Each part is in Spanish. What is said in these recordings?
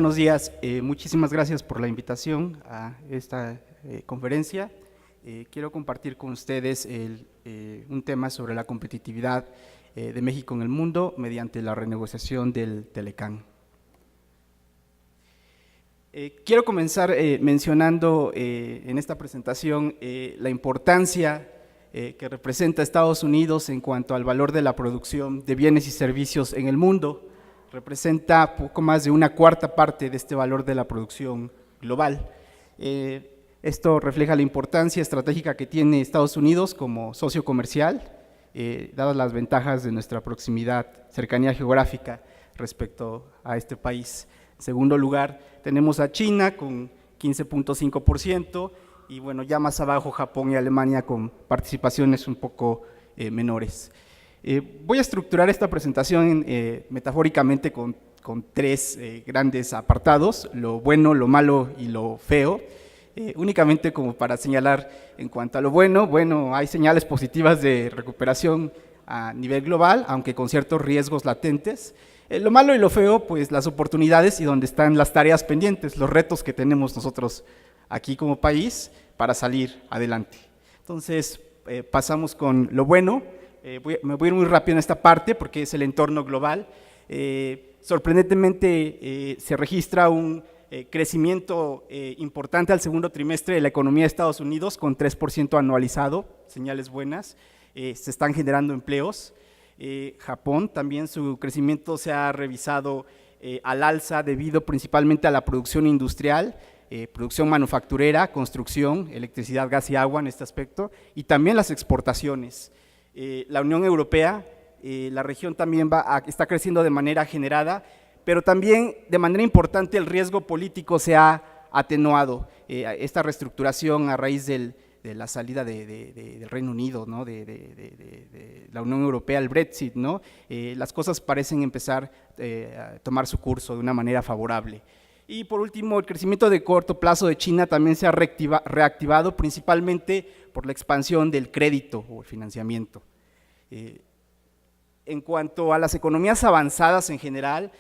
buenos días. Muchísimas gracias por la invitación a esta conferencia. Quiero compartir con ustedes un tema sobre la competitividad de México en el mundo mediante la renegociación del Telecán. Quiero comenzar mencionando en esta presentación la importancia que representa Estados Unidos en cuanto al valor de la producción de bienes y servicios en el mundo. Representa poco más de una cuarta parte de este valor de la producción global. Esto refleja la importancia estratégica que tiene Estados Unidos como socio comercial, dadas las ventajas de nuestra proximidad, cercanía geográfica respecto a este país. En segundo lugar, tenemos a China con 15.5% y bueno, ya más abajo Japón y Alemania con participaciones un poco menores. Voy a estructurar esta presentación metafóricamente con tres grandes apartados, lo bueno, lo malo y lo feo, únicamente como para señalar en cuanto a lo bueno, hay señales positivas de recuperación a nivel global, aunque con ciertos riesgos latentes. Lo malo y lo feo, pues las oportunidades y donde están las tareas pendientes, los retos que tenemos nosotros aquí como país para salir adelante. Entonces, pasamos con lo bueno. Me voy a ir muy rápido en esta parte porque es el entorno global. Sorprendentemente se registra un crecimiento importante al segundo trimestre de la economía de Estados Unidos con 3% anualizado, señales buenas, se están generando empleos. Japón también su crecimiento se ha revisado al alza debido principalmente a la producción industrial, producción manufacturera, construcción, electricidad, gas y agua en este aspecto, y también las exportaciones. La Unión Europea, la región también está creciendo de manera generada, pero también de manera importante el riesgo político se ha atenuado. Esta reestructuración a raíz de la salida del Reino Unido, ¿no? de la Unión Europea, el Brexit, ¿no? Las cosas parecen empezar a tomar su curso de una manera favorable. Y por último, el crecimiento de corto plazo de China también se ha reactivado principalmente por la expansión del crédito o el financiamiento. En cuanto a las economías avanzadas en general,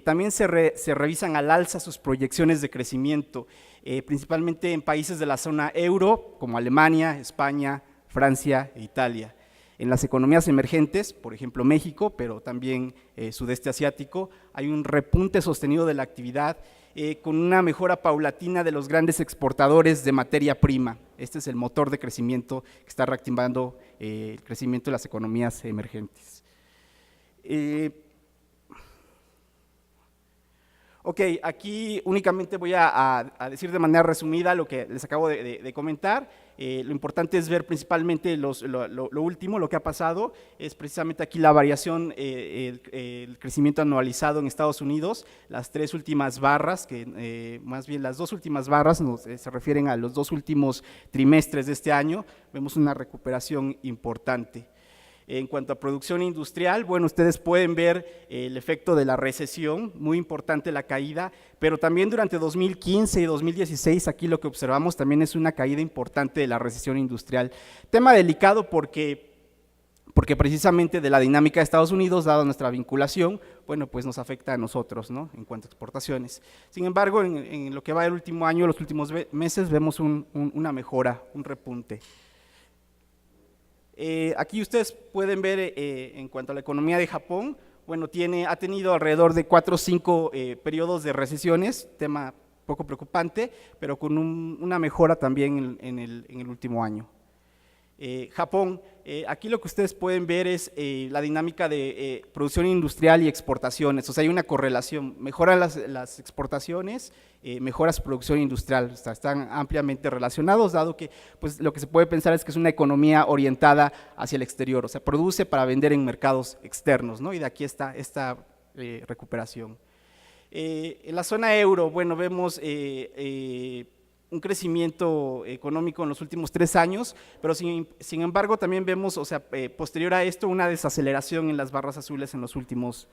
también se revisan al alza sus proyecciones de crecimiento, principalmente en países de la zona euro, como Alemania, España, Francia e Italia. En las economías emergentes, por ejemplo México, pero también sudeste asiático, hay un repunte sostenido de la actividad con una mejora paulatina de los grandes exportadores de materia prima. Este es el motor de crecimiento que está reactivando el crecimiento de las economías emergentes. Ok, aquí únicamente voy a decir de manera resumida lo que les acabo de comentar. Lo importante es ver principalmente lo último, lo que ha pasado, es precisamente aquí la variación, el crecimiento anualizado en Estados Unidos, las tres últimas barras, más bien las dos últimas barras se refieren a los dos últimos trimestres de este año, vemos una recuperación importante. En cuanto a producción industrial, bueno, ustedes pueden ver el efecto de la recesión, muy importante la caída, pero también durante 2015 y 2016, aquí lo que observamos también es una caída importante de la recesión industrial. Tema delicado porque precisamente de la dinámica de Estados Unidos, dada nuestra vinculación, bueno, pues nos afecta a nosotros, ¿no? En cuanto a exportaciones. Sin embargo, en lo que va del último año, los últimos meses, vemos una mejora, un repunte. Aquí ustedes pueden ver en cuanto a la economía de Japón, bueno, ha tenido alrededor de 4 o 5 periodos de recesiones, tema poco preocupante, pero con una mejora también en el último año. Japón, aquí lo que ustedes pueden ver es la dinámica de producción industrial y exportaciones, o sea, hay una correlación, mejoran las exportaciones, mejora su producción industrial, o sea, están ampliamente relacionados, dado que pues, lo que se puede pensar es que es una economía orientada hacia el exterior, o sea, produce para vender en mercados externos, ¿no? Y de aquí está esta recuperación. En la zona euro, bueno, vemos un crecimiento económico en los últimos 3 años, pero sin embargo también vemos, o sea, posterior a esto, una desaceleración en las barras azules en los últimos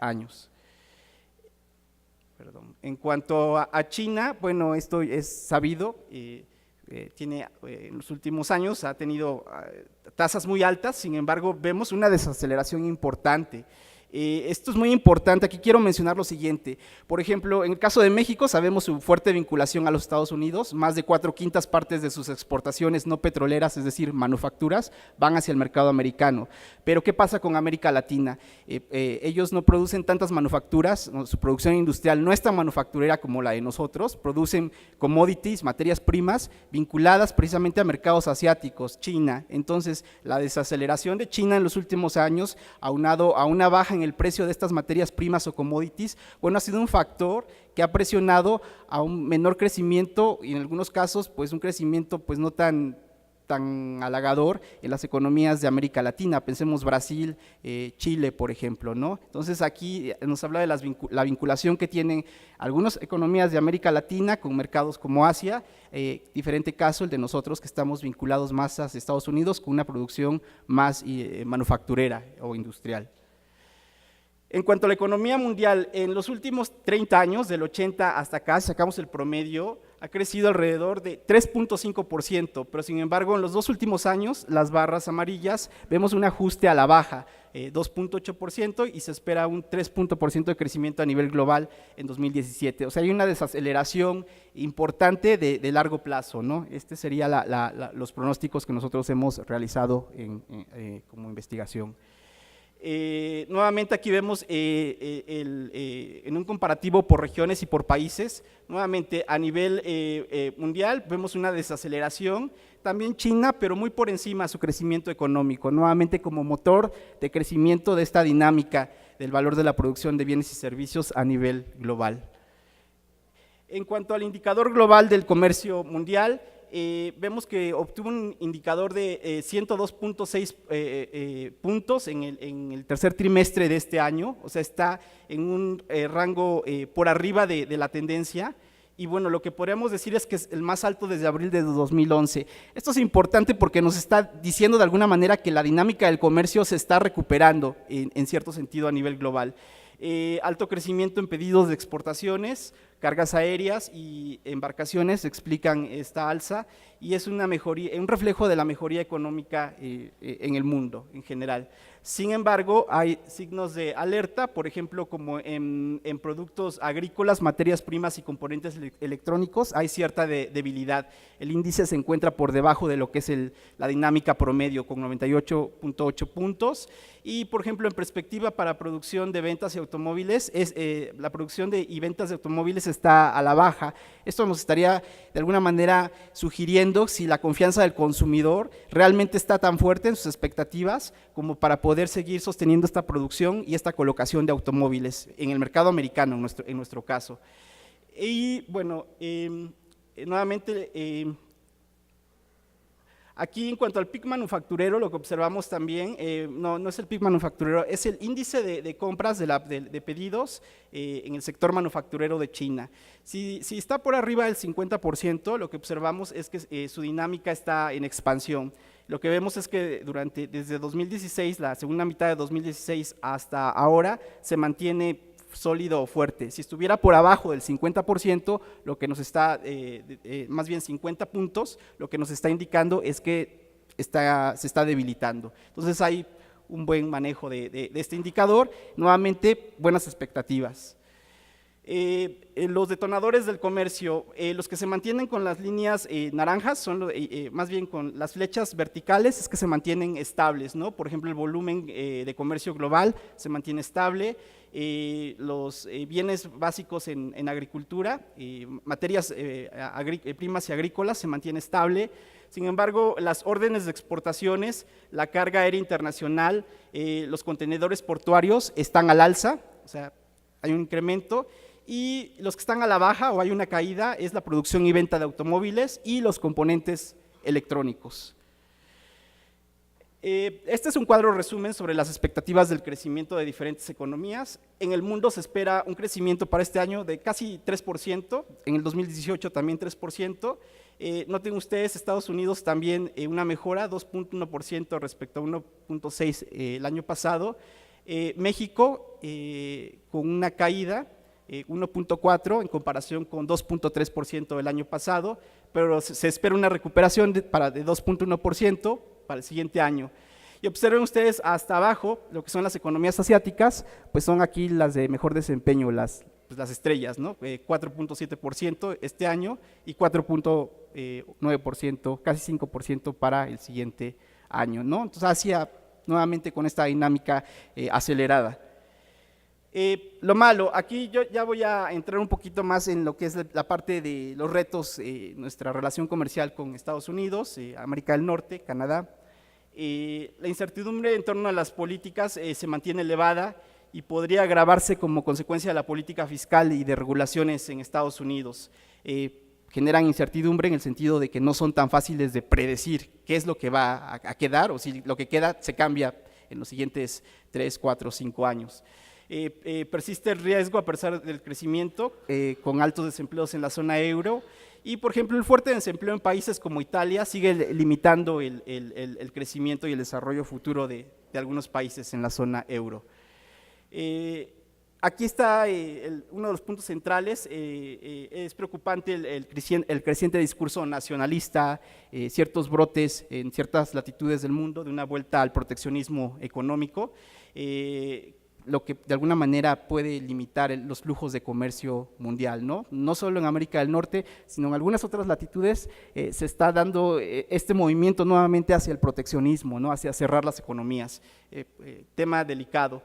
años. Perdón. En cuanto a China, bueno, esto es sabido, tiene en los últimos años ha tenido tasas muy altas, sin embargo vemos una desaceleración importante. Esto es muy importante, aquí quiero mencionar lo siguiente. Por ejemplo, en el caso de México sabemos su fuerte vinculación a los Estados Unidos, más de 4/5 partes de sus exportaciones no petroleras, es decir, manufacturas, van hacia el mercado americano. Pero ¿qué pasa con América Latina? Ellos no producen tantas manufacturas, su producción industrial no es tan manufacturera como la de nosotros, producen commodities, materias primas, vinculadas precisamente a mercados asiáticos, China. Entonces, la desaceleración de China en los últimos años, aunado a una baja en el precio de estas materias primas o commodities, bueno, ha sido un factor que ha presionado a un menor crecimiento y en algunos casos, pues un crecimiento pues no tan halagador en las economías de América Latina, pensemos Brasil, Chile, por ejemplo, ¿no? Entonces aquí nos habla de la vinculación que tienen algunas economías de América Latina con mercados como Asia, diferente caso el de nosotros que estamos vinculados más a Estados Unidos con una producción más manufacturera o industrial. En cuanto a la economía mundial, en los últimos 30 años, del 80 hasta acá, si sacamos el promedio, ha crecido alrededor de 3.5%, pero sin embargo en los 2 últimos años, las barras amarillas, vemos un ajuste a la baja, 2.8% y se espera un 3% de crecimiento a nivel global en 2017. O sea, hay una desaceleración importante de largo plazo, ¿no? Este serían los pronósticos que nosotros hemos realizado como investigación. Nuevamente aquí vemos en un comparativo por regiones y por países, nuevamente a nivel mundial vemos una desaceleración, también China, pero muy por encima de su crecimiento económico, nuevamente como motor de crecimiento de esta dinámica del valor de la producción de bienes y servicios a nivel global. En cuanto al indicador global del comercio mundial, vemos que obtuvo un indicador de 102.6 puntos en el tercer trimestre de este año, o sea, está en un rango por arriba de la tendencia, y bueno, lo que podríamos decir es que es el más alto desde abril de 2011. Esto es importante porque nos está diciendo de alguna manera que la dinámica del comercio se está recuperando en cierto sentido a nivel global. Alto crecimiento en pedidos de exportaciones, cargas aéreas y embarcaciones explican esta alza y es una mejoría, un reflejo de la mejoría económica en el mundo en general. Sin embargo, hay signos de alerta, por ejemplo, como en productos agrícolas, materias primas y componentes electrónicos, hay cierta debilidad. El índice se encuentra por debajo de lo que es la dinámica promedio, con 98.8 puntos. Y, por ejemplo, en perspectiva para producción de ventas y automóviles, la producción y ventas de automóviles está a la baja. Esto nos estaría, de alguna manera, sugiriendo si la confianza del consumidor realmente está tan fuerte en sus expectativas como para poder seguir sosteniendo esta producción y esta colocación de automóviles en el mercado americano, en nuestro caso. Y bueno, nuevamente, aquí en cuanto al PIB manufacturero, lo que observamos también, no es el PIB manufacturero, es el índice de compras de pedidos en el sector manufacturero de China. Si está por arriba del 50%, lo que observamos es que su dinámica está en expansión. Lo que vemos es que desde 2016, la segunda mitad de 2016 hasta ahora, se mantiene sólido o fuerte. Si estuviera por abajo del 50%, lo que nos está, más bien 50 puntos, lo que nos está indicando es que se está debilitando. Entonces hay un buen manejo de este indicador, nuevamente buenas expectativas. Los detonadores del comercio, los que se mantienen con las líneas naranjas, son más bien con las flechas verticales, es que se mantienen estables, ¿no? Por ejemplo, el volumen de comercio global se mantiene estable, los bienes básicos en agricultura, materias primas y agrícolas se mantiene estable. Sin embargo, las órdenes de exportaciones, la carga aérea internacional, los contenedores portuarios están al alza, o sea, hay un incremento, y los que están a la baja o hay una caída es la producción y venta de automóviles y los componentes electrónicos. Este es un cuadro resumen sobre las expectativas del crecimiento de diferentes economías. En el mundo se espera un crecimiento para este año de casi 3%, en el 2018 también 3%. Noten ustedes, Estados Unidos también una mejora, 2.1% respecto a 1.6% el año pasado. México con una caída, 1.4% en comparación con 2.3% del año pasado, pero se espera una recuperación de 2.1% para el siguiente año. Y observen ustedes hasta abajo, lo que son las economías asiáticas, pues son aquí las de mejor desempeño, las estrellas, ¿no? 4.7% este año y 4.9%, casi 5% para el siguiente año, ¿no? Entonces Asia nuevamente con esta dinámica acelerada. Lo malo, aquí yo ya voy a entrar un poquito más en lo que es la parte de los retos, nuestra relación comercial con Estados Unidos, América del Norte, Canadá. La incertidumbre en torno a las políticas se mantiene elevada y podría agravarse como consecuencia de la política fiscal y de regulaciones en Estados Unidos. Generan incertidumbre en el sentido de que no son tan fáciles de predecir qué es lo que va a quedar o si lo que queda se cambia en los siguientes 3, 4, 5 años. Persiste el riesgo a pesar del crecimiento, con altos desempleos en la zona euro y, por ejemplo, el fuerte desempleo en países como Italia sigue limitando el crecimiento y el desarrollo futuro de algunos países en la zona euro. Aquí está uno de los puntos centrales, es preocupante el creciente discurso nacionalista, ciertos brotes en ciertas latitudes del mundo de una vuelta al proteccionismo económico, lo que de alguna manera puede limitar los flujos de comercio mundial, ¿no? No solo en América del Norte, sino en algunas otras latitudes se está dando este movimiento nuevamente hacia el proteccionismo, ¿no? Hacia cerrar las economías, tema delicado.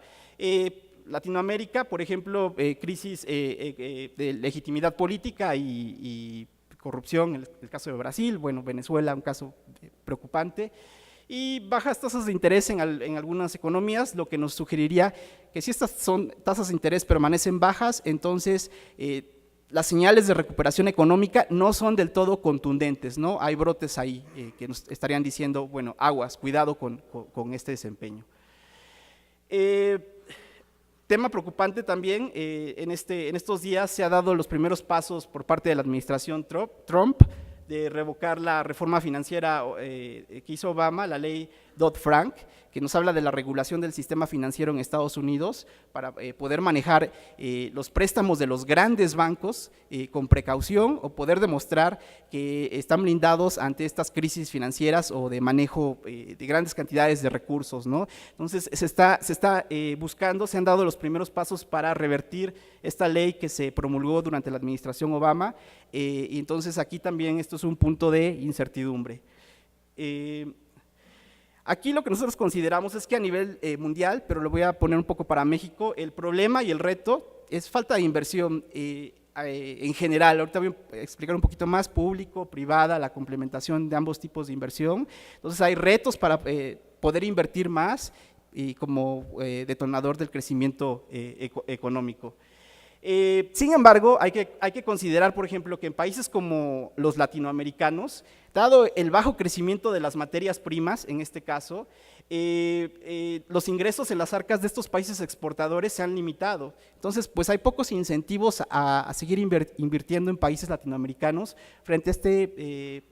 Latinoamérica, por ejemplo, crisis de legitimidad política y corrupción, en el caso de Brasil, bueno, Venezuela, un caso preocupante, y bajas tasas de interés en algunas economías, lo que nos sugeriría que si estas tasas de interés permanecen bajas, entonces las señales de recuperación económica no son del todo contundentes, ¿no? Hay brotes ahí que nos estarían diciendo, bueno, aguas, cuidado con este desempeño. Tema preocupante también, en estos días se ha dado los primeros pasos por parte de la administración Trump de revocar la reforma financiera que hizo Obama, la ley Dodd-Frank, que nos habla de la regulación del sistema financiero en Estados Unidos para poder manejar los préstamos de los grandes bancos con precaución o poder demostrar que están blindados ante estas crisis financieras o de manejo de grandes cantidades de recursos, ¿no? Entonces se está buscando, se han dado los primeros pasos para revertir esta ley que se promulgó durante la administración Obama, y entonces aquí también esto es un punto de incertidumbre. Aquí lo que nosotros consideramos es que a nivel mundial, pero lo voy a poner un poco para México, el problema y el reto es falta de inversión en general. Ahorita voy a explicar un poquito más, público, privada, la complementación de ambos tipos de inversión. Entonces hay retos para poder invertir más y como detonador del crecimiento económico. Sin embargo, hay que considerar, por ejemplo, que en países como los latinoamericanos, dado el bajo crecimiento de las materias primas, en este caso, los ingresos en las arcas de estos países exportadores se han limitado. Entonces, pues hay pocos incentivos a seguir invirtiendo en países latinoamericanos frente a este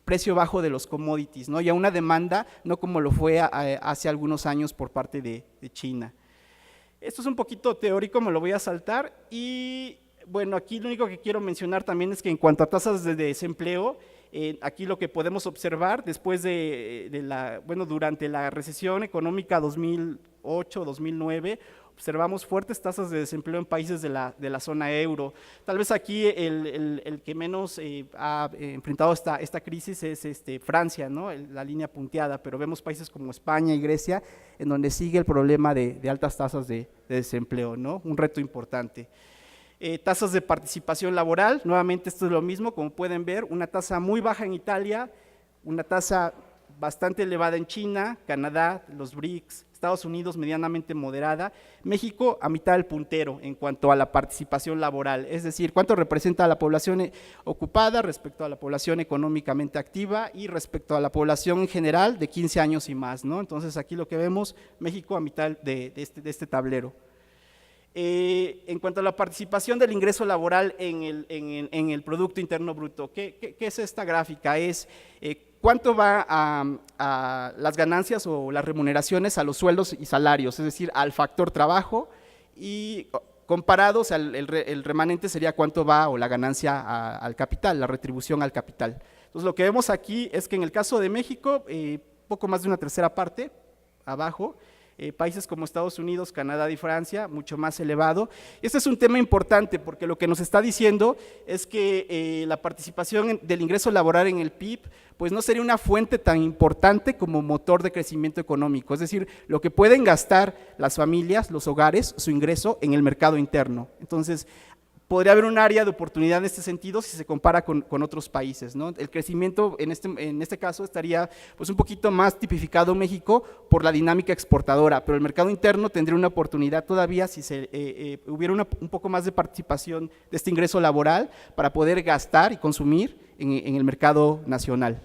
precio bajo de los commodities, ¿no? Y a una demanda, no como lo fue hace algunos años por parte de China. Esto es un poquito teórico, me lo voy a saltar y bueno, aquí lo único que quiero mencionar también es que en cuanto a tasas de desempleo, aquí lo que podemos observar después durante la recesión económica 2008-2009, observamos fuertes tasas de desempleo en países de la zona euro. Tal vez aquí el que menos ha enfrentado esta crisis es Francia, ¿no? La línea punteada, pero vemos países como España y Grecia en donde sigue el problema de altas tasas de desempleo, ¿no? Un reto importante. Tasas de participación laboral, nuevamente esto es lo mismo, como pueden ver, una tasa muy baja en Italia, una tasa bastante elevada en China, Canadá, los BRICS, Estados Unidos medianamente moderada, México a mitad del puntero en cuanto a la participación laboral, es decir, cuánto representa a la población ocupada respecto a la población económicamente activa y respecto a la población en general de 15 años y más, ¿no? Entonces aquí lo que vemos, México a mitad de este tablero. En cuanto a la participación del ingreso laboral en el Producto Interno Bruto, ¿qué es esta gráfica? Es cuánto va a las ganancias o las remuneraciones a los sueldos y salarios, es decir, al factor trabajo, y comparado, o sea, el remanente sería cuánto va o la ganancia al capital, la retribución al capital. Entonces lo que vemos aquí es que en el caso de México, poco más de una tercera parte, abajo. Países como Estados Unidos, Canadá y Francia, mucho más elevado. Este es un tema importante porque lo que nos está diciendo es que la participación del ingreso laboral en el PIB pues no sería una fuente tan importante como motor de crecimiento económico, es decir, lo que pueden gastar las familias, los hogares, su ingreso en el mercado interno. Entonces, podría haber un área de oportunidad en este sentido si se compara con otros países, ¿no? El crecimiento en este caso estaría pues un poquito más tipificado en México por la dinámica exportadora, pero el mercado interno tendría una oportunidad todavía si hubiera un poco más de participación de este ingreso laboral para poder gastar y consumir en el mercado nacional.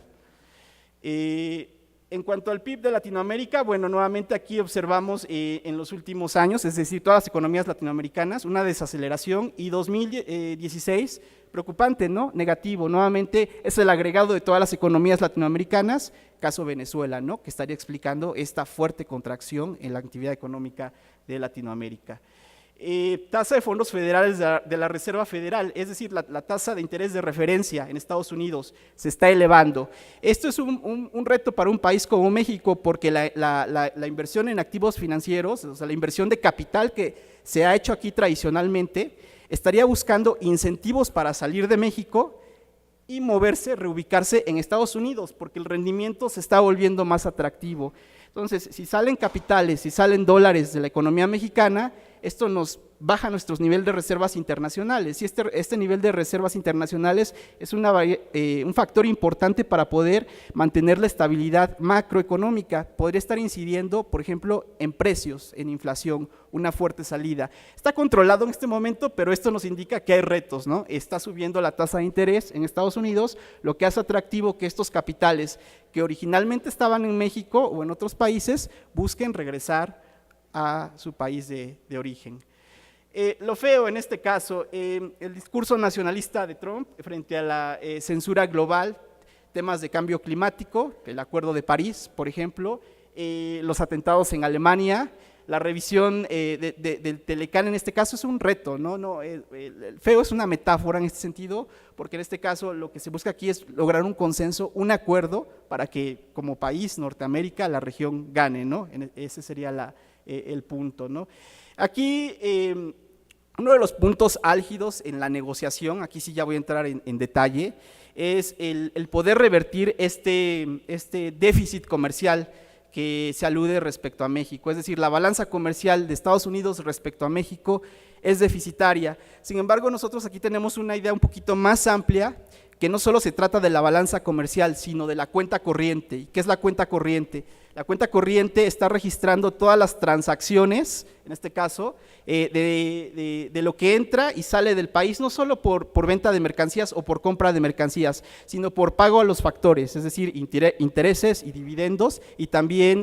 En cuanto al PIB de Latinoamérica, bueno, nuevamente aquí observamos en los últimos años, es decir, todas las economías latinoamericanas, una desaceleración y 2016, preocupante, ¿no? Negativo, nuevamente es el agregado de todas las economías latinoamericanas, caso Venezuela, ¿no? Que estaría explicando esta fuerte contracción en la actividad económica de Latinoamérica. Tasa de fondos federales de la Reserva Federal, es decir, la tasa de interés de referencia en Estados Unidos se está elevando. Esto es un reto para un país como México porque la inversión en activos financieros, o sea, la inversión de capital que se ha hecho aquí tradicionalmente, estaría buscando incentivos para salir de México y moverse, reubicarse en Estados Unidos, porque el rendimiento se está volviendo más atractivo. Entonces, si salen capitales, si salen dólares de la economía mexicana, esto nos baja nuestros niveles de reservas internacionales y este nivel de reservas internacionales es un factor importante para poder mantener la estabilidad macroeconómica, podría estar incidiendo, por ejemplo, en precios, en inflación, una fuerte salida. Está controlado en este momento, pero esto nos indica que hay retos, ¿no? Está subiendo la tasa de interés en Estados Unidos, lo que hace atractivo que estos capitales que originalmente estaban en México o en otros países busquen regresar a su país de origen. Lo feo en este caso, el discurso nacionalista de Trump frente a la censura global, temas de cambio climático, el Acuerdo de París, por ejemplo, los atentados en Alemania, la revisión del Telecán en este caso es un reto, ¿no? El feo es una metáfora en este sentido, porque en este caso lo que se busca aquí es lograr un consenso, un acuerdo para que como país, Norteamérica, la región gane, ¿no? Ese sería el punto, ¿no? Aquí uno de los puntos álgidos en la negociación, aquí sí ya voy a entrar en detalle, es el poder revertir este déficit comercial que se alude respecto a México, es decir, la balanza comercial de Estados Unidos respecto a México es deficitaria. Sin embargo, nosotros aquí tenemos una idea un poquito más amplia, que no solo se trata de la balanza comercial, sino de la cuenta corriente. ¿Y qué es la cuenta corriente? La cuenta corriente está registrando todas las transacciones, en este caso, de lo que entra y sale del país, no solo por venta de mercancías o por compra de mercancías, sino por pago a los factores, es decir, intereses y dividendos, y también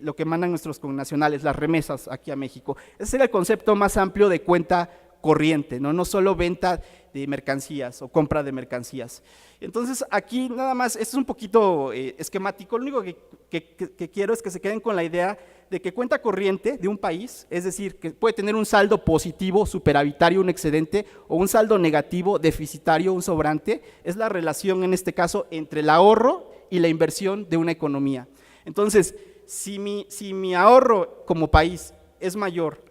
lo que mandan nuestros connacionales, las remesas aquí a México. Ese es el concepto más amplio de cuenta corriente, no solo venta de mercancías o compra de mercancías. Entonces aquí nada más, esto es un poquito esquemático, lo único que quiero es que se queden con la idea de que cuenta corriente de un país, es decir, que puede tener un saldo positivo, superavitario, un excedente, o un saldo negativo, deficitario, un sobrante, es la relación en este caso entre el ahorro y la inversión de una economía. Entonces, si mi ahorro como país es mayor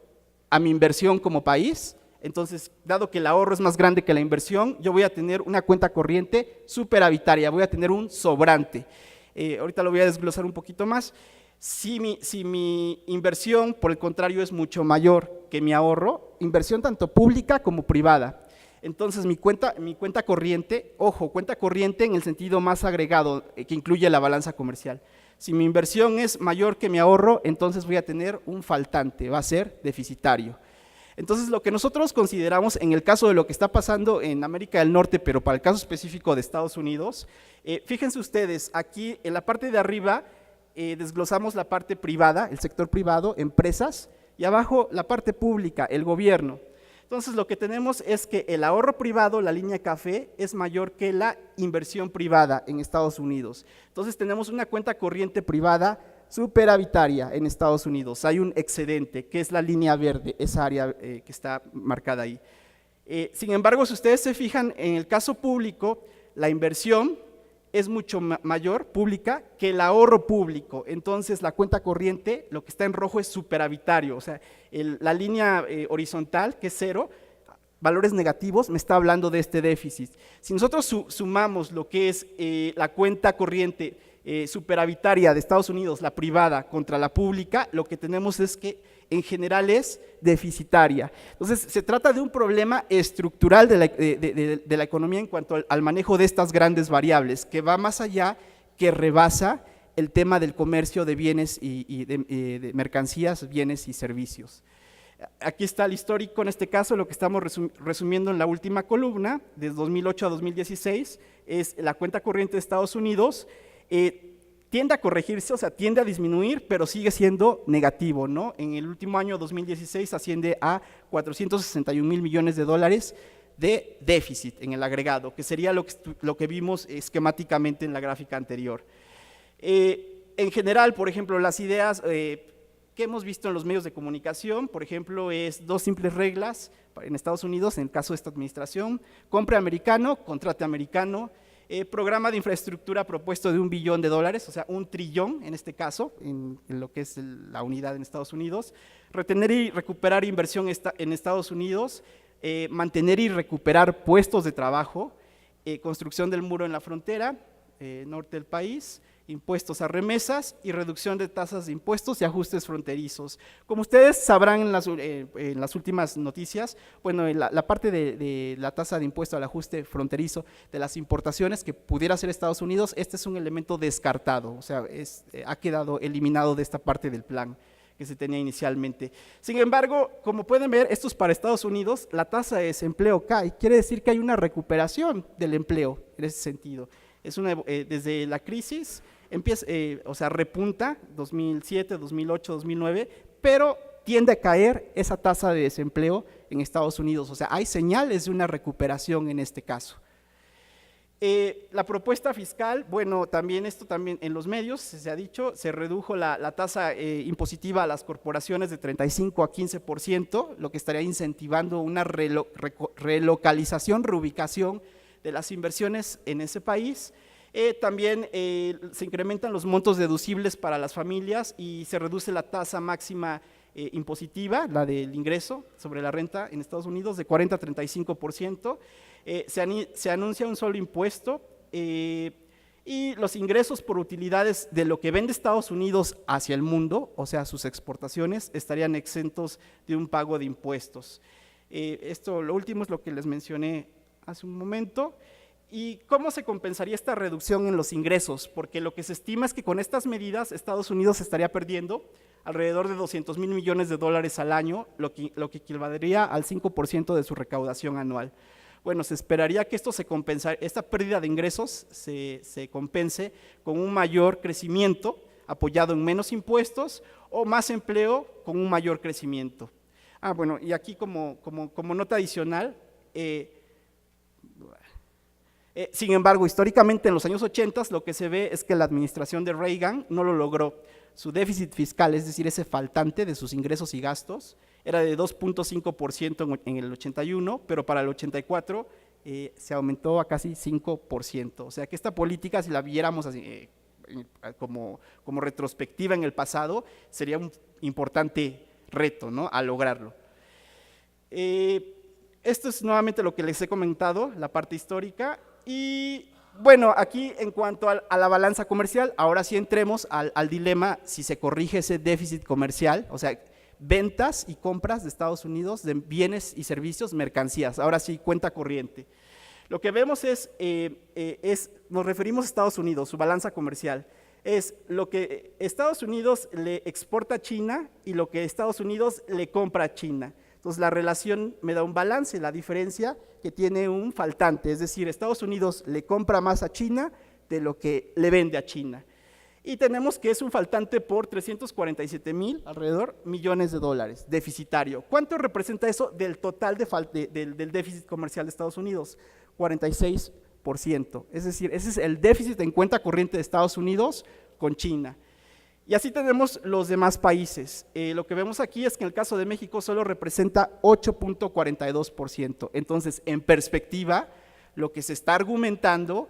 a mi inversión como país, entonces, dado que el ahorro es más grande que la inversión, yo voy a tener una cuenta corriente superavitaria, voy a tener un sobrante. Ahorita lo voy a desglosar un poquito más. Si mi inversión, por el contrario, es mucho mayor que mi ahorro, inversión tanto pública como privada, entonces mi cuenta corriente, ojo, cuenta corriente en el sentido más agregado, que incluye la balanza comercial. Si mi inversión es mayor que mi ahorro, entonces voy a tener un faltante, va a ser deficitario. Entonces, lo que nosotros consideramos en el caso de lo que está pasando en América del Norte, pero para el caso específico de Estados Unidos, fíjense ustedes, aquí en la parte de arriba desglosamos la parte privada, el sector privado, empresas, y abajo la parte pública, el gobierno. Entonces, lo que tenemos es que el ahorro privado, la línea café, es mayor que la inversión privada en Estados Unidos. Entonces, tenemos una cuenta corriente privada superavitaria en Estados Unidos, hay un excedente, que es la línea verde, esa área que está marcada ahí. Sin embargo, si ustedes se fijan, en el caso público, la inversión es mucho mayor, pública, que el ahorro público. Entonces, la cuenta corriente, lo que está en rojo es superavitario, o sea, la línea horizontal, que es cero, valores negativos, me está hablando de este déficit. Si nosotros sumamos lo que es la cuenta corriente superavitaria de Estados Unidos, la privada, contra la pública, lo que tenemos es que en general es deficitaria. Entonces, se trata de un problema estructural de la economía en cuanto al manejo de estas grandes variables, que va más allá, que rebasa el tema del comercio de bienes y de mercancías, bienes y servicios. Aquí está el histórico, en este caso, lo que estamos resumiendo en la última columna, de 2008 a 2016, es la cuenta corriente de Estados Unidos. Tiende a corregirse, o sea, tiende a disminuir, pero sigue siendo negativo, ¿no? En el último año, 2016, asciende a 461,000 millones de dólares de déficit en el agregado, que sería lo que vimos esquemáticamente en la gráfica anterior. En general, por ejemplo, las ideas que hemos visto en los medios de comunicación, por ejemplo, es 2 simples reglas en Estados Unidos, en el caso de esta administración: compre americano, contrate americano. Programa de infraestructura propuesto de $1 billón, o sea, 1 trillón en este caso, en lo que es la unidad en Estados Unidos. Retener y recuperar inversión en Estados Unidos, mantener y recuperar puestos de trabajo, construcción del muro en la frontera norte del país, impuestos a remesas y reducción de tasas de impuestos y ajustes fronterizos. Como ustedes sabrán en las últimas noticias, bueno, la parte de la tasa de impuesto al ajuste fronterizo de las importaciones que pudiera hacer Estados Unidos, este es un elemento descartado, o sea, ha quedado eliminado de esta parte del plan que se tenía inicialmente. Sin embargo, como pueden ver, esto es para Estados Unidos, la tasa de desempleo cae, quiere decir que hay una recuperación del empleo en ese sentido. Desde la crisis empieza, o sea, repunta 2007, 2008, 2009, pero tiende a caer esa tasa de desempleo en Estados Unidos, o sea, hay señales de una recuperación en este caso. La propuesta fiscal, bueno, también en los medios se ha dicho, se redujo la tasa impositiva a las corporaciones de 35 a 15%, lo que estaría incentivando una relocalización, reubicación de las inversiones en ese país. También se incrementan los montos deducibles para las familias y se reduce la tasa máxima impositiva, la del ingreso sobre la renta en Estados Unidos, de 40 a 35%. Se anuncia un solo impuesto y los ingresos por utilidades de lo que vende Estados Unidos hacia el mundo, o sea, sus exportaciones, estarían exentos de un pago de impuestos. Lo último es lo que les mencioné hace un momento. ¿Y cómo se compensaría esta reducción en los ingresos? Porque lo que se estima es que con estas medidas Estados Unidos estaría perdiendo alrededor de 200,000 millones de dólares al año, lo que equivaldría al 5% de su recaudación anual. Bueno, se esperaría que esta pérdida de ingresos se compense con un mayor crecimiento apoyado en menos impuestos o más empleo con un mayor crecimiento. Bueno, y aquí como nota adicional, sin embargo, históricamente en los años 80 lo que se ve es que la administración de Reagan no lo logró. Su déficit fiscal, es decir, ese faltante de sus ingresos y gastos, era de 2.5% en el 81, pero para el 84 se aumentó a casi 5%. O sea que esta política, si la viéramos así, como retrospectiva en el pasado, sería un importante reto, ¿no?, a lograrlo. Esto es nuevamente lo que les he comentado, la parte histórica. Y bueno, aquí en cuanto a la balanza comercial, ahora sí entremos al dilema si se corrige ese déficit comercial, o sea, ventas y compras de Estados Unidos de bienes y servicios, mercancías, ahora sí, cuenta corriente. Lo que vemos nos referimos a Estados Unidos, su balanza comercial, es lo que Estados Unidos le exporta a China y lo que Estados Unidos le compra a China. Entonces la relación me da un balance, la diferencia que tiene un faltante, es decir, Estados Unidos le compra más a China de lo que le vende a China. Y tenemos que es un faltante por 347,000 alrededor millones de dólares, deficitario. ¿Cuánto representa eso del total del déficit comercial de Estados Unidos? 46%, es decir, ese es el déficit en cuenta corriente de Estados Unidos con China. Y así tenemos los demás países. Lo que vemos aquí es que en el caso de México solo representa 8.42%. Entonces, en perspectiva, lo que se está argumentando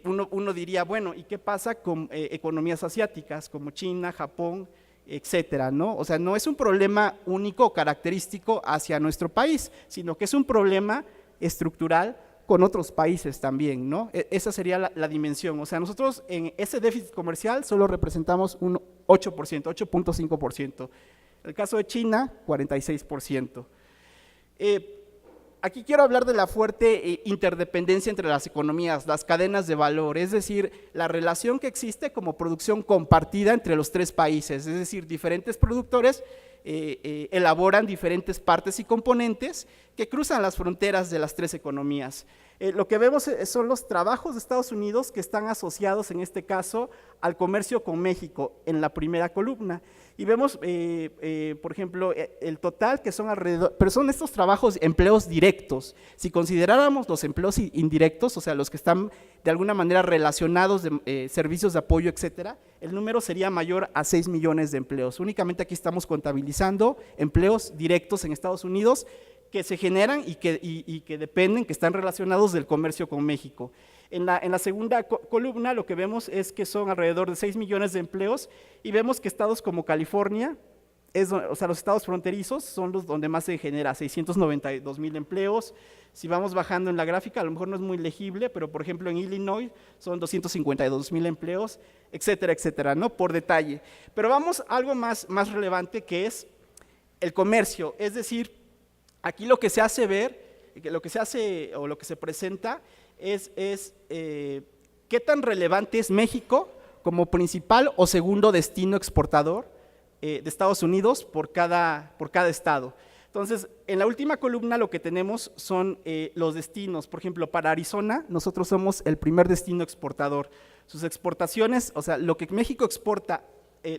uno diría, bueno, ¿y qué pasa con economías asiáticas como China, Japón, etcétera, ¿no? O sea, no es un problema único o característico hacia nuestro país, sino que es un problema estructural con otros países también, ¿no? Esa sería la dimensión. O sea, nosotros en ese déficit comercial solo representamos un 8%, 8.5%. El caso de China, 46%. Aquí quiero hablar de la fuerte interdependencia entre las economías, las cadenas de valor, es decir, la relación que existe como producción compartida entre los tres países, es decir, diferentes productores elaboran diferentes partes y componentes que cruzan las fronteras de las tres economías. Lo que vemos son los trabajos de Estados Unidos que están asociados en este caso al comercio con México en la primera columna y vemos por ejemplo el total que son alrededor, pero son estos trabajos empleos directos. Si consideráramos los empleos indirectos, o sea los que están de alguna manera relacionados de servicios de apoyo, etcétera, el número sería mayor a 6 millones de empleos. Únicamente aquí estamos contabilizando empleos directos en Estados Unidos que se generan y que dependen, que están relacionados del comercio con México. En la segunda columna lo que vemos es que son alrededor de 6 millones de empleos y vemos que estados como California, o sea los estados fronterizos son los donde más se genera, 692,000 empleos. Si vamos bajando en la gráfica, a lo mejor no es muy legible, pero por ejemplo en Illinois son 252,000 empleos, etcétera, etcétera, ¿no? Por detalle. Pero vamos a algo más relevante que es el comercio, es decir, aquí lo que se hace ver, lo que se hace o lo que se presenta es qué tan relevante es México como principal o segundo destino exportador de Estados Unidos por cada estado. Entonces, en la última columna lo que tenemos son los destinos. Por ejemplo, para Arizona, nosotros somos el primer destino exportador. Sus exportaciones, o sea, lo que México exporta,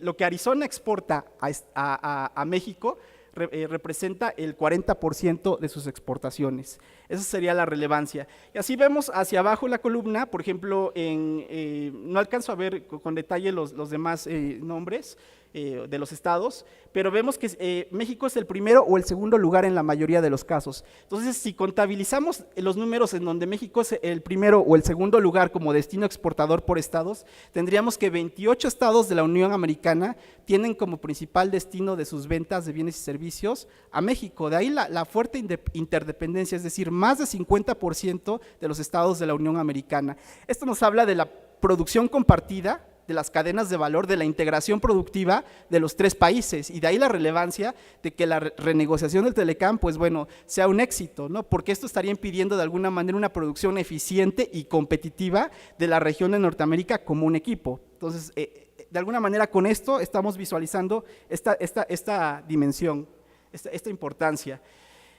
lo que Arizona exporta a México, representa el 40% de sus exportaciones. Esa sería la relevancia. Y así vemos hacia abajo la columna, por ejemplo, no alcanzo a ver con detalle los demás nombres de los estados, pero vemos que México es el primero o el segundo lugar en la mayoría de los casos. Entonces, si contabilizamos los números en donde México es el primero o el segundo lugar como destino exportador por estados, tendríamos que 28 estados de la Unión Americana tienen como principal destino de sus ventas de bienes y servicios a México. De ahí la fuerte interdependencia, es decir, más de 50% de los estados de la Unión Americana. Esto nos habla de la producción compartida, de las cadenas de valor, de la integración productiva de los tres países, y de ahí la relevancia de que la renegociación del Telecam, pues bueno, sea un éxito, ¿no? Porque esto estaría impidiendo de alguna manera una producción eficiente y competitiva de la región de Norteamérica como un equipo. Entonces, de alguna manera con esto estamos visualizando esta dimensión, esta importancia.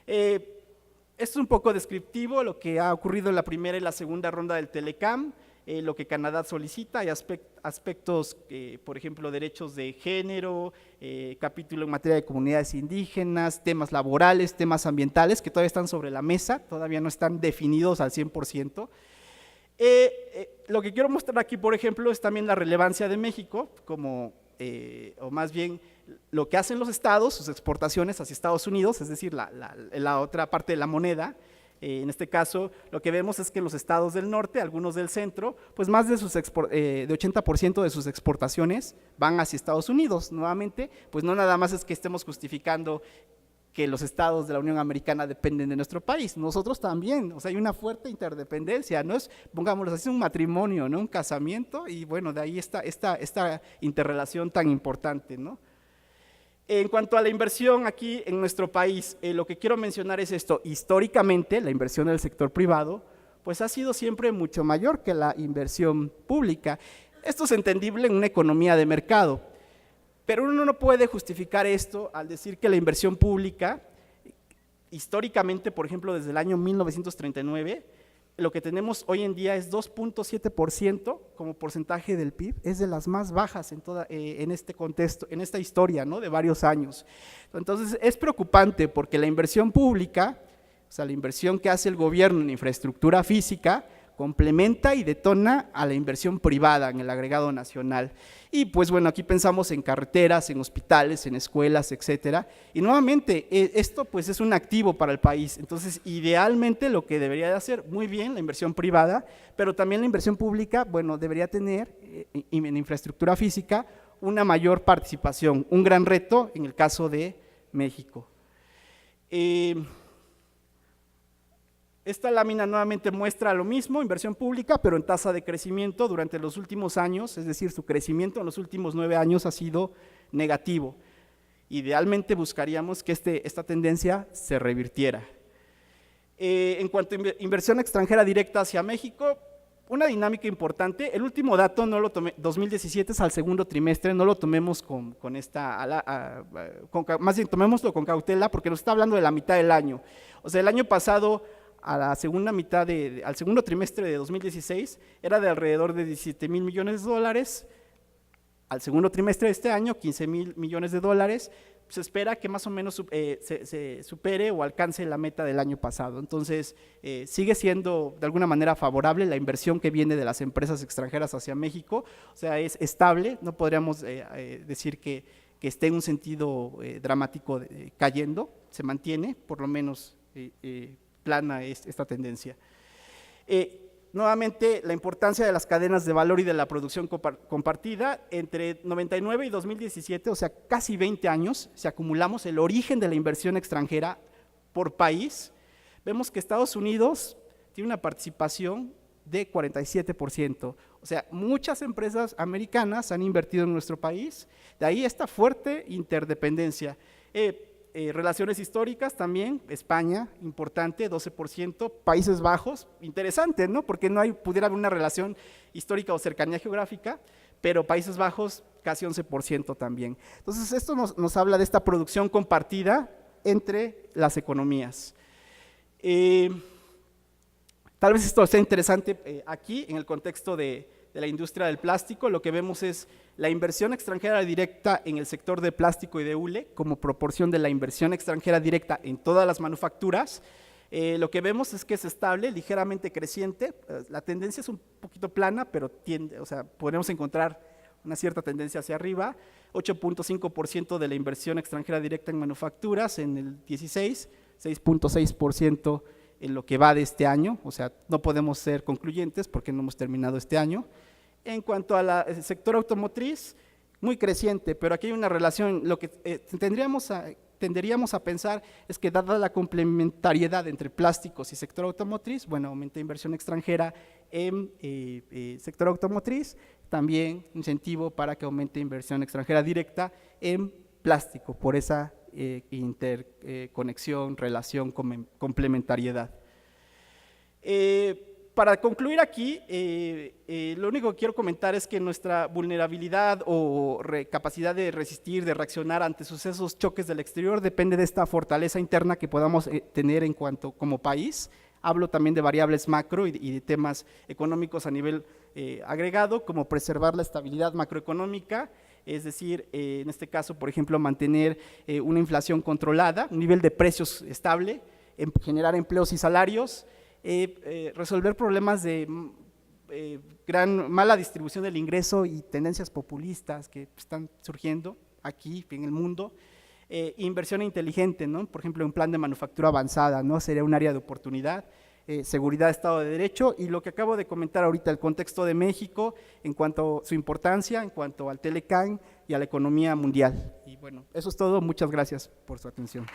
Esto es un poco descriptivo, lo que ha ocurrido en la primera y la segunda ronda del Telecam, lo que Canadá solicita, hay aspectos, por ejemplo, derechos de género, capítulo en materia de comunidades indígenas, temas laborales, temas ambientales, que todavía están sobre la mesa, todavía no están definidos al 100%. Lo que quiero mostrar aquí, por ejemplo, es también la relevancia de México, como, o más bien, lo que hacen los estados, sus exportaciones hacia Estados Unidos, es decir, la otra parte de la moneda. En este caso, lo que vemos es que los estados del norte, algunos del centro, pues más de 80% de sus exportaciones van hacia Estados Unidos. Nuevamente, pues no nada más es que estemos justificando que los estados de la Unión Americana dependen de nuestro país, nosotros también, o sea, hay una fuerte interdependencia, no es, pongámoslo así, un matrimonio, ¿no? Un casamiento, y bueno, de ahí está esta interrelación tan importante, ¿no? En cuanto a la inversión aquí en nuestro país, lo que quiero mencionar es esto: históricamente la inversión del sector privado pues ha sido siempre mucho mayor que la inversión pública. Esto es entendible en una economía de mercado, pero uno no puede justificar esto al decir que la inversión pública, históricamente, por ejemplo, desde el año 1939, lo que tenemos hoy en día es 2.7% como porcentaje del PIB, es de las más bajas en este contexto, en esta historia, ¿no? De varios años. Entonces es preocupante porque la inversión pública, o sea, la inversión que hace el gobierno en infraestructura física, complementa y detona a la inversión privada en el agregado nacional. Y pues bueno, aquí pensamos en carreteras, en hospitales, en escuelas, etcétera. Y nuevamente, esto pues es un activo para el país. Entonces, idealmente lo que debería de hacer, muy bien, la inversión privada, pero también la inversión pública, bueno, debería tener en infraestructura física una mayor participación, un gran reto en el caso de México. Esta lámina nuevamente muestra lo mismo, inversión pública, pero en tasa de crecimiento durante los últimos años, es decir, su crecimiento en los últimos 9 años ha sido negativo. Idealmente buscaríamos que esta tendencia se revirtiera. En cuanto a inversión extranjera directa hacia México, una dinámica importante, el último dato no lo tomé, 2017 es al segundo trimestre, no lo tomemos más bien tomémoslo con cautela porque nos está hablando de la mitad del año. O sea, el año pasado, a la segunda mitad al segundo trimestre de 2016, era de alrededor de 17 mil millones de dólares, al segundo trimestre de este año, 15 mil millones de dólares, se espera que más o menos se supere o alcance la meta del año pasado. Entonces, sigue siendo de alguna manera favorable la inversión que viene de las empresas extranjeras hacia México, o sea, es estable, no podríamos decir que esté en un sentido dramático cayendo, se mantiene, por lo menos plana esta tendencia. Nuevamente, la importancia de las cadenas de valor y de la producción compartida, entre 99 y 2017, o sea, casi 20 años, si acumulamos el origen de la inversión extranjera por país, vemos que Estados Unidos tiene una participación de 47%, o sea, muchas empresas americanas han invertido en nuestro país, de ahí esta fuerte interdependencia. Relaciones históricas también, España, importante, 12%, Países Bajos, interesante, ¿no? Porque pudiera haber una relación histórica o cercanía geográfica, pero Países Bajos casi 11% también. Entonces, esto nos habla de esta producción compartida entre las economías. Tal vez esto sea interesante aquí, en el contexto de la industria del plástico, lo que vemos es la inversión extranjera directa en el sector de plástico y de hule como proporción de la inversión extranjera directa en todas las manufacturas. Lo que vemos es que es estable, ligeramente creciente, la tendencia es un poquito plana, pero podemos encontrar una cierta tendencia hacia arriba, 8.5% de la inversión extranjera directa en manufacturas en el 16, 6.6% en lo que va de este año, o sea, no podemos ser concluyentes porque no hemos terminado este año. En cuanto al sector automotriz, muy creciente, pero aquí hay una relación, lo que tenderíamos a pensar es que dada la complementariedad entre plásticos y sector automotriz, bueno, aumenta inversión extranjera en sector automotriz, también incentivo para que aumente inversión extranjera directa en plástico, por esa interconexión, relación, complementariedad. Para concluir aquí, lo único que quiero comentar es que nuestra vulnerabilidad o capacidad de resistir, de reaccionar ante sucesos, choques del exterior, depende de esta fortaleza interna que podamos tener en cuanto como país. Hablo también de variables macro y de temas económicos a nivel agregado, como preservar la estabilidad macroeconómica, es decir, en este caso, por ejemplo, mantener una inflación controlada, un nivel de precios estable, generar empleos y salarios, resolver problemas de gran mala distribución del ingreso y tendencias populistas que están surgiendo aquí en el mundo, inversión inteligente, ¿no? Por ejemplo, un plan de manufactura avanzada, ¿no? Sería un área de oportunidad, seguridad, Estado de Derecho, y lo que acabo de comentar ahorita, el contexto de México en cuanto a su importancia, en cuanto al Telecán y a la economía mundial. Y bueno, eso es todo, muchas gracias por su atención.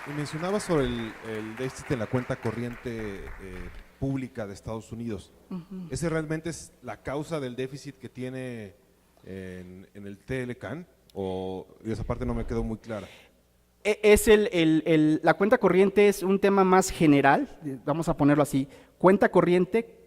Y mencionaba sobre el déficit en la cuenta corriente pública de Estados Unidos. ¿Ese realmente es la causa del déficit que tiene en el Telecán? ¿O esa parte no me quedó muy clara? La cuenta corriente es un tema más general, vamos a ponerlo así. Cuenta corriente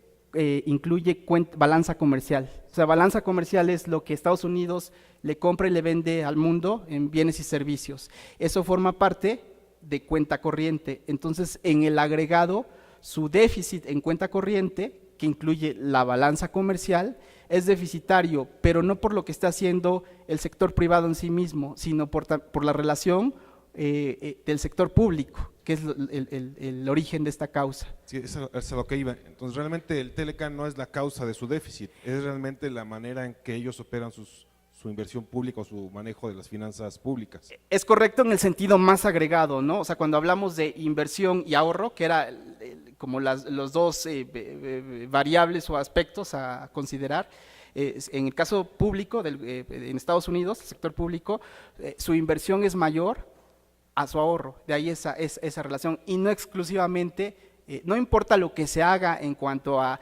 incluye balanza comercial. O sea, balanza comercial es lo que Estados Unidos le compra y le vende al mundo en bienes y servicios. Eso forma parte de cuenta corriente. Entonces, en el agregado, su déficit en cuenta corriente, que incluye la balanza comercial, es deficitario, pero no por lo que está haciendo el sector privado en sí mismo, sino por la relación del sector público, que es el origen de esta causa. Sí, eso es a lo que iba. Entonces, realmente el Telecan no es la causa de su déficit, es realmente la manera en que ellos operan su inversión pública o su manejo de las finanzas públicas. Es correcto en el sentido más agregado, ¿no? O sea, cuando hablamos de inversión y ahorro, que era como los dos variables o aspectos a considerar, en el caso público, en Estados Unidos, el sector público, su inversión es mayor a su ahorro, de ahí esa relación, y no exclusivamente, no importa lo que se haga en cuanto a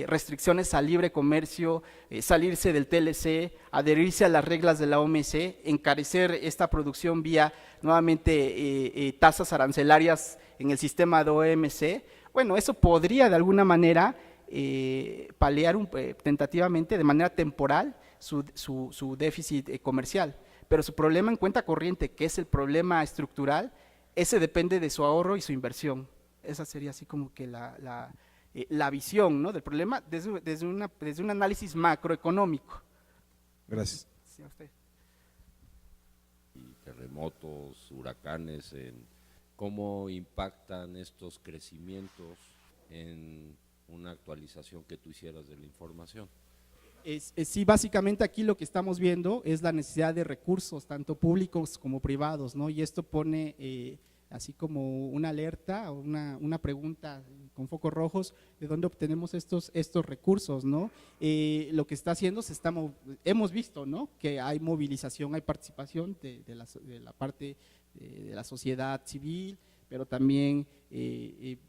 restricciones al libre comercio, salirse del TLC, adherirse a las reglas de la OMC, encarecer esta producción vía nuevamente tasas arancelarias en el sistema de OMC, bueno, eso podría de alguna manera paliar tentativamente, de manera temporal, su déficit comercial, pero su problema en cuenta corriente, que es el problema estructural, ese depende de su ahorro y su inversión. Esa sería así como que la visión, ¿no?, del problema desde un análisis macroeconómico. Gracias. Sí, a usted. Y terremotos, huracanes, ¿cómo impactan estos crecimientos en una actualización que tú hicieras de la información? Sí, básicamente aquí lo que estamos viendo es la necesidad de recursos, tanto públicos como privados, ¿no? Y esto pone así como una alerta, una pregunta con focos rojos, ¿de dónde obtenemos estos recursos, no? Lo que está haciendo, hemos visto, ¿no?, que hay movilización, hay participación de la parte de la sociedad civil, pero también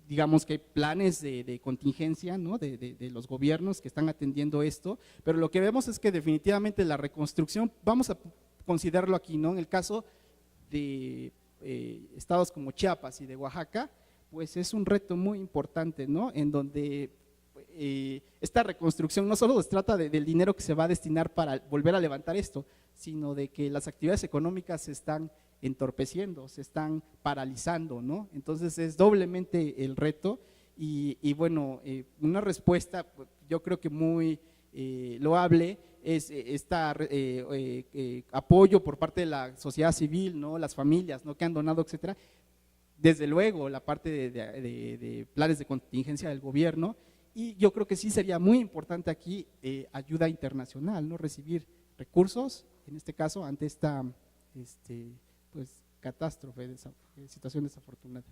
digamos que hay planes de contingencia, ¿no?, de los gobiernos que están atendiendo esto, pero lo que vemos es que definitivamente la reconstrucción, vamos a considerarlo aquí, ¿no?, en el caso de estados como Chiapas y de Oaxaca, pues es un reto muy importante, ¿no?, en donde esta reconstrucción no solo se trata del dinero que se va a destinar para volver a levantar esto, sino de que las actividades económicas se están entorpeciendo, se están paralizando, ¿no? Entonces es doblemente el reto y bueno, una respuesta yo creo que muy loable es apoyo por parte de la sociedad civil, ¿no?, las familias, ¿no?, que han donado, etcétera. Desde luego la parte de planes de contingencia del gobierno, y yo creo que sí sería muy importante aquí ayuda internacional, ¿no?, recibir recursos, en este caso ante esta pues catástrofe, situación desafortunada.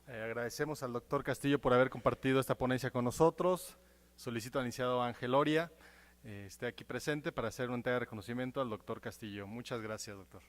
Agradecemos al doctor Castillo por haber compartido esta ponencia con nosotros. Solicito al licenciado Ángel Oria esté aquí presente para hacer una entrega de reconocimiento al doctor Castillo. Muchas gracias, doctor.